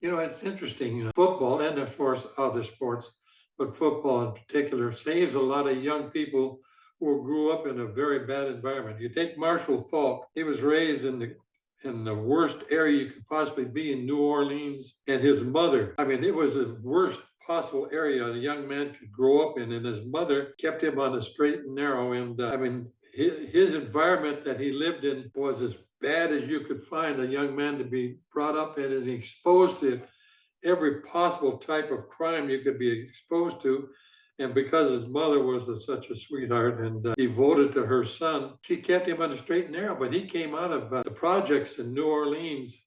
It's interesting. Football and of course other sports, but football in particular saves a lot of young people who grew up in a very bad environment. You take Marshall Faulk. He was raised in the worst area you could possibly be in New Orleans, and his mother. I mean, it was the worst possible area a young man could grow up in, and his mother kept him on the straight and narrow. And I mean, his environment that he lived in was as bad as you could find a young man to be brought up in and exposed to every possible type of crime you could be exposed to. And because his mother was such a sweetheart and devoted to her son, she kept him on the straight and narrow. But he came out of the projects in New Orleans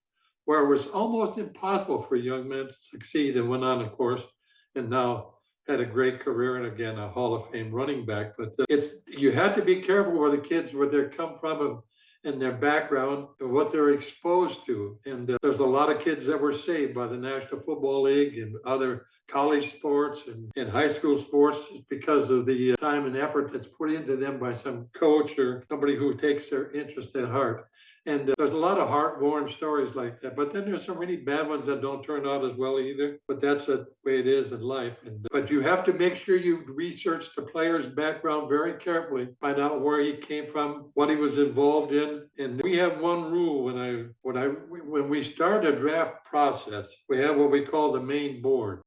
where it was almost impossible for young men to succeed, and went on, of course, and now had a great career and again a Hall of Fame running back. But it's you have to be careful where the kids where they come from and their background and what they're exposed to. And there's a lot of kids that were saved by the National Football League and other college sports and high school sports just because of the time and effort that's put into them by some coach or somebody who takes their interest at heart. And there's a lot of heartwarming stories like that. But then there's some really bad ones that don't turn out as well either. But that's the way it is in life. But you have to make sure you research the player's background very carefully, find out where he came from, what he was involved in. And we have one rule when we start a draft process, we have what we call the main board.